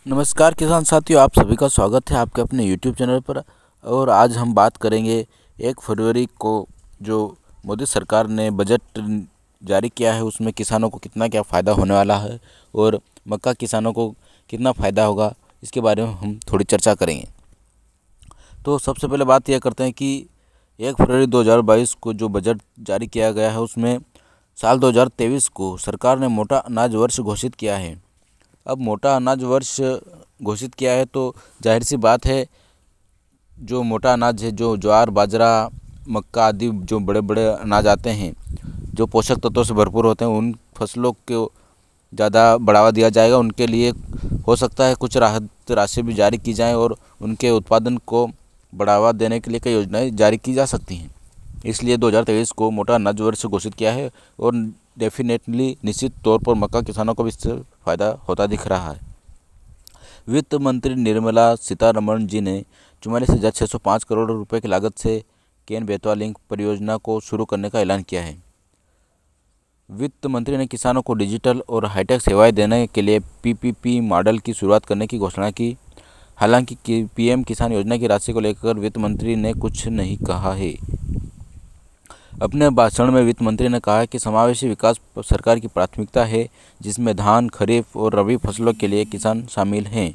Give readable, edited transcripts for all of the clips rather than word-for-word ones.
नमस्कार किसान साथियों, आप सभी का स्वागत है आपके अपने YouTube चैनल पर। और आज हम बात करेंगे 1 फरवरी को जो मोदी सरकार ने बजट जारी किया है उसमें किसानों को कितना क्या फ़ायदा होने वाला है और मक्का किसानों को कितना फ़ायदा होगा, इसके बारे में हम थोड़ी चर्चा करेंगे। तो सबसे पहले बात यह करते हैं कि 1 फरवरी 2022 को जो बजट जारी किया गया है उसमें साल 2023 को सरकार ने मोटा अनाज वर्ष घोषित किया है। अब मोटा अनाज वर्ष घोषित किया है तो जाहिर सी बात है, जो मोटा अनाज है, जो ज्वार बाजरा मक्का आदि जो बड़े बड़े अनाज आते हैं जो पोषक तत्वों से भरपूर होते हैं, उन फसलों को ज़्यादा बढ़ावा दिया जाएगा। उनके लिए हो सकता है कुछ राहत राशि भी जारी की जाए और उनके उत्पादन को बढ़ावा देने के लिए कई योजनाएं जारी की जा सकती हैं। इसलिए 2023 को मोटा अनाज वर्ष घोषित किया है और डेफिनेटली निश्चित तौर पर मक्का किसानों को भी इससे फ़ायदा होता दिख रहा है। वित्त मंत्री निर्मला सीतारमण जी ने 44,605 करोड़ रुपए की लागत से केन बेतवा लिंक परियोजना को शुरू करने का ऐलान किया है। वित्त मंत्री ने किसानों को डिजिटल और हाईटेक सेवाएं देने के लिए पीपीपी मॉडल की शुरुआत करने की घोषणा की। हालांकि पीएम किसान योजना की राशि को लेकर वित्त मंत्री ने कुछ नहीं कहा है। अपने भाषण में वित्त मंत्री ने कहा कि समावेशी विकास सरकार की प्राथमिकता है, जिसमें धान, खरीफ और रबी फसलों के लिए किसान शामिल हैं।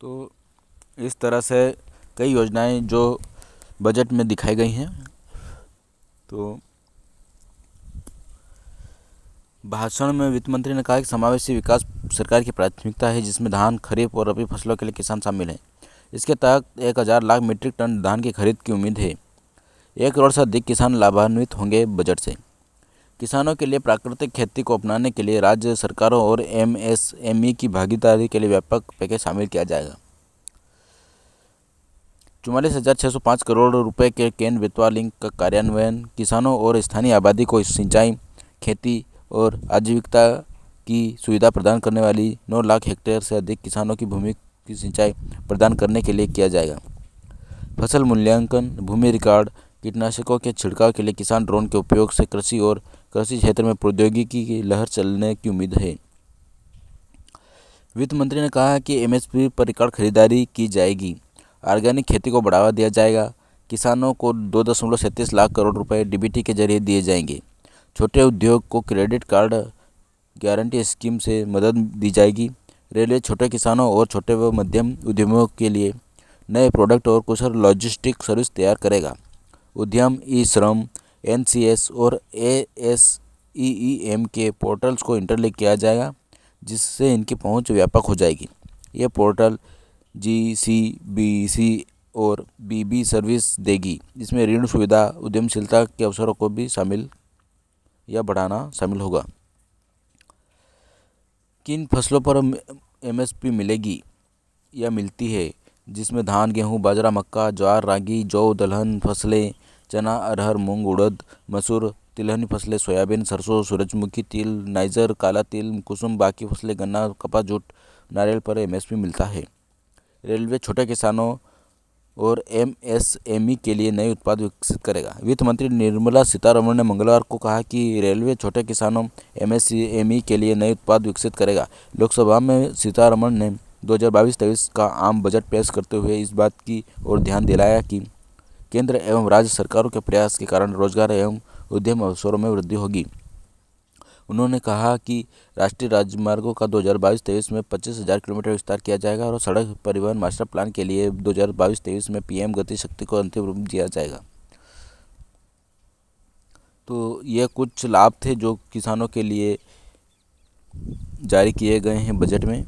तो इस तरह से कई योजनाएं जो बजट में दिखाई गई हैं। तो भाषण में वित्त मंत्री ने कहा कि समावेशी विकास सरकार की प्राथमिकता है, जिसमें धान, खरीफ और रबी फसलों के लिए किसान शामिल हैं। इसके तहत 1,000 लाख मीट्रिक टन धान की खरीद की उम्मीद है। 1 करोड़ से अधिक किसान लाभान्वित होंगे बजट से। किसानों के लिए प्राकृतिक खेती को अपनाने के लिए राज्य सरकारों और एमएसएमई की भागीदारी के लिए व्यापक पैकेज शामिल किया जाएगा। 44,605 करोड़ रुपए के केन बेतवा लिंक का कार्यान्वयन किसानों और स्थानीय आबादी को सिंचाई, खेती और आजीविका की सुविधा प्रदान करने वाली 9 लाख हेक्टेयर से अधिक किसानों की भूमि की सिंचाई प्रदान करने के लिए किया जाएगा। फसल मूल्यांकन, भूमि रिकॉर्ड, कीटनाशकों के छिड़काव के लिए किसान ड्रोन के उपयोग से कृषि और कृषि क्षेत्र में प्रौद्योगिकी की लहर चलने की उम्मीद है। वित्त मंत्री ने कहा कि एमएसपी पर रिकॉर्ड खरीदारी की जाएगी। ऑर्गेनिक खेती को बढ़ावा दिया जाएगा। किसानों को 2.37 लाख करोड़ रुपए डीबीटी के जरिए दिए जाएंगे। छोटे उद्योग को क्रेडिट कार्ड गारंटी स्कीम से मदद दी जाएगी। रेलवे छोटे किसानों और छोटे व मध्यम उद्यमों के लिए नए प्रोडक्ट और कुशल लॉजिस्टिक सर्विस तैयार करेगा। उद्यम, ई श्रम, एनसीएस और एएसईईएम के पोर्टल्स को इंटरलिंक किया जाएगा, जिससे इनकी पहुंच व्यापक हो जाएगी। ये पोर्टल जीसीबीसी और बीबी सर्विस देगी, जिसमें ऋण सुविधा, उद्यमशीलता के अवसरों को भी शामिल या बढ़ाना शामिल होगा। किन फसलों पर एमएसपी मिलेगी या मिलती है, जिसमें धान, गेहूं, बाजरा, मक्का, ज्वार, रागी, जौ, दलहन फसलें, चना, अरहर, मूंग, उड़द, मसूर, तिलहनी फसलें, सोयाबीन, सरसों, सूरजमुखी तिल, नाइजर, काला तिल, कुसुम, बाकी फसलें, गन्ना, कपास, जूट, नारियल पर एमएसपी मिलता है। रेलवे छोटे किसानों और एमएसएमई के लिए नए उत्पाद विकसित करेगा। वित्त मंत्री निर्मला सीतारमण ने मंगलवार को कहा कि रेलवे छोटे किसानों एमएसएमई के लिए नए उत्पाद विकसित करेगा। लोकसभा में सीतारमण ने 2022-23 का आम बजट पेश करते हुए इस बात की ओर ध्यान दिलाया कि केंद्र एवं राज्य सरकारों के प्रयास के कारण रोजगार एवं उद्यम अवसरों में वृद्धि होगी। उन्होंने कहा कि राष्ट्रीय राजमार्गों का 2022-23 में 25,000 किलोमीटर विस्तार किया जाएगा और सड़क परिवहन मास्टर प्लान के लिए 2022-23 में पीएम गति शक्ति को अंतिम रूप दिया जाएगा। तो ये कुछ लाभ थे जो किसानों के लिए जारी किए गए हैं बजट में।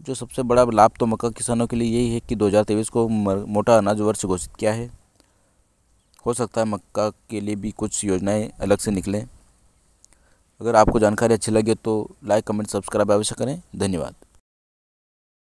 जो सबसे बड़ा लाभ तो मक्का किसानों के लिए यही है कि 2023 को मोटा अनाज वर्ष घोषित किया है। हो सकता है मक्का के लिए भी कुछ योजनाएं अलग से निकलें। अगर आपको जानकारी अच्छी लगे तो लाइक, कमेंट, सब्सक्राइब अवश्य करें। धन्यवाद।